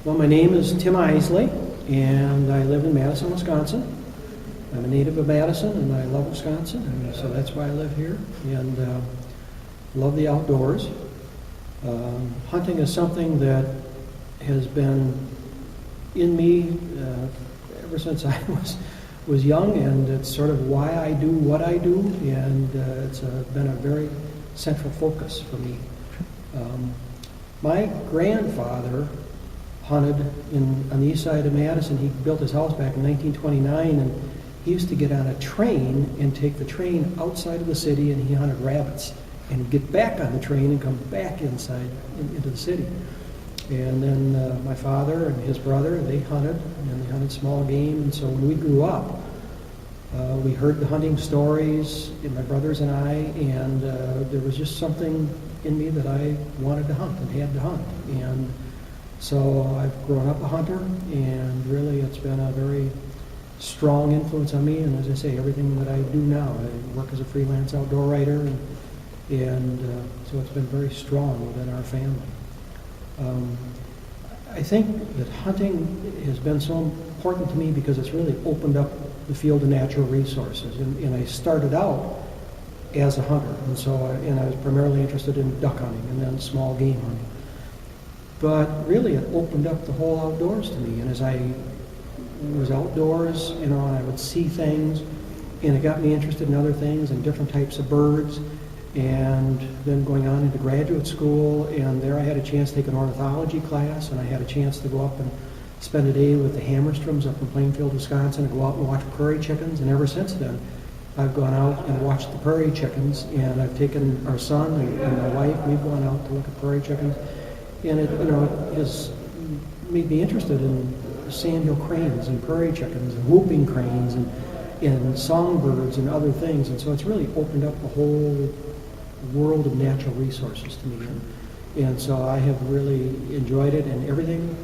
Well, my name is Tim Isley, and I live in Madison, Wisconsin. I'm a native of Madison, and I love Wisconsin, and so that's why I live here, and love the outdoors. Hunting is something that has been in me ever since I was young, and it's sort of why I do what I do, and it's been a very central focus for me. My grandfather hunted on the east side of Madison. He built his house back in 1929, and he used to get on a train and take the train outside of the city, and he hunted rabbits, and he'd get back on the train and come back inside into the city. And then my father and his brother, they hunted small game, and so when we grew up, we heard the hunting stories, and my brothers and I, and there was just something in me that I wanted to hunt and had to hunt. And so I've grown up a hunter, and really it's been a very strong influence on me. And as I say, everything that I do now, I work as a freelance outdoor writer, and so it's been very strong within our family. I think that hunting has been so important to me because it's really opened up the field of natural resources. And I started out as a hunter, and so I was primarily interested in duck hunting and then small game hunting. But really, it opened up the whole outdoors to me. And as I was outdoors, and I would see things, and it got me interested in other things and different types of birds. And then going on into graduate school, and there I had a chance to take an ornithology class, and I had a chance to go up and spend a day with the Hammerstroms up in Plainfield, Wisconsin, and go out and watch prairie chickens. And ever since then, I've gone out and watched the prairie chickens, and I've taken our son and my wife, we've gone out to look at prairie chickens. And it has made me interested in sandhill cranes and prairie chickens and whooping cranes and songbirds and other things. And so it's really opened up the whole world of natural resources to me. And so I have really enjoyed it, and everything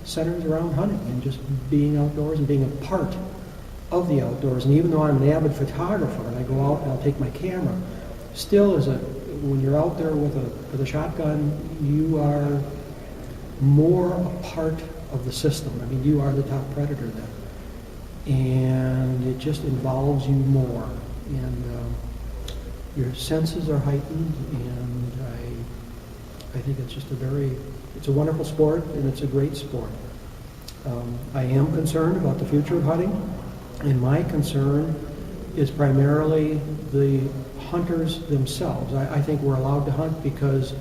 centers around hunting and just being outdoors and being a part of the outdoors. And even though I'm an avid photographer and I go out and I'll take my camera, still when you're out there with a shotgun, you are more a part of the system. I mean, you are the top predator then. And it just involves you more. And your senses are heightened, and I think it's just it's a wonderful sport, and it's a great sport. I am concerned about the future of hunting, and my concern is primarily the hunters themselves. I think we're allowed to hunt because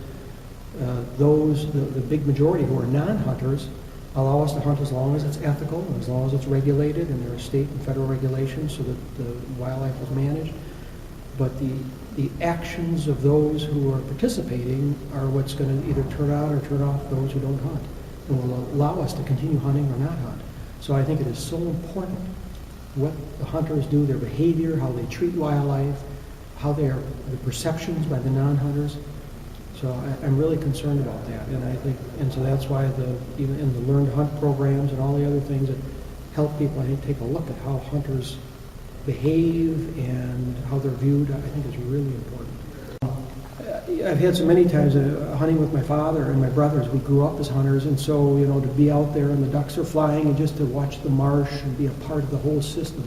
the big majority who are non-hunters allow us to hunt as long as it's ethical and as long as it's regulated, and there are state and federal regulations so that the wildlife is managed. But the actions of those who are participating are what's going to either turn on or turn off those who don't hunt, and will allow us to continue hunting or not hunt. So I think it is so important what the hunters do, their behavior, how they treat wildlife, the perceptions by the non-hunters. So I'm really concerned about that, and so that's why even in the Learn to Hunt programs and all the other things that help people, I think, take a look at how hunters behave and how they're viewed, I think is really important. I've had so many times hunting with my father and my brothers. We grew up as hunters, and so to be out there and the ducks are flying and just to watch the marsh and be a part of the whole system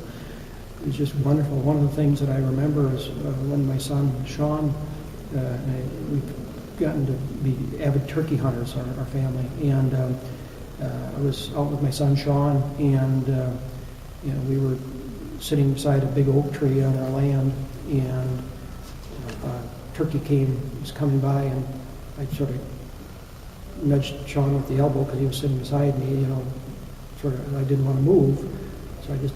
is just wonderful. One of the things that I remember is when my son Sean, we've gotten to be avid turkey hunters, our family, and I was out with my son Sean, and we were sitting beside a big oak tree on our land, and turkey was coming by, and I sort of nudged Sean with the elbow because he was sitting beside me, and I didn't want to move, so I just,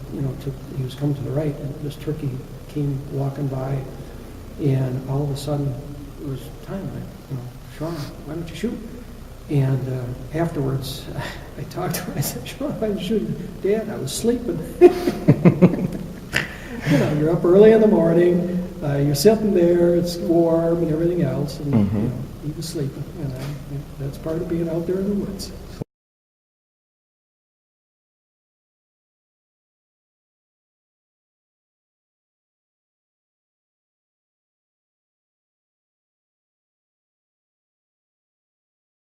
he was coming to the right, and this turkey came walking by, and all of a sudden it was time. Sean, why don't you shoot? And afterwards, I talked to him. I said, Sean, why didn't you shoot? Dad, I was sleeping. You're up early in the morning. You're sitting there. It's warm and everything else, and he was sleeping. And that's part of being out there in the woods.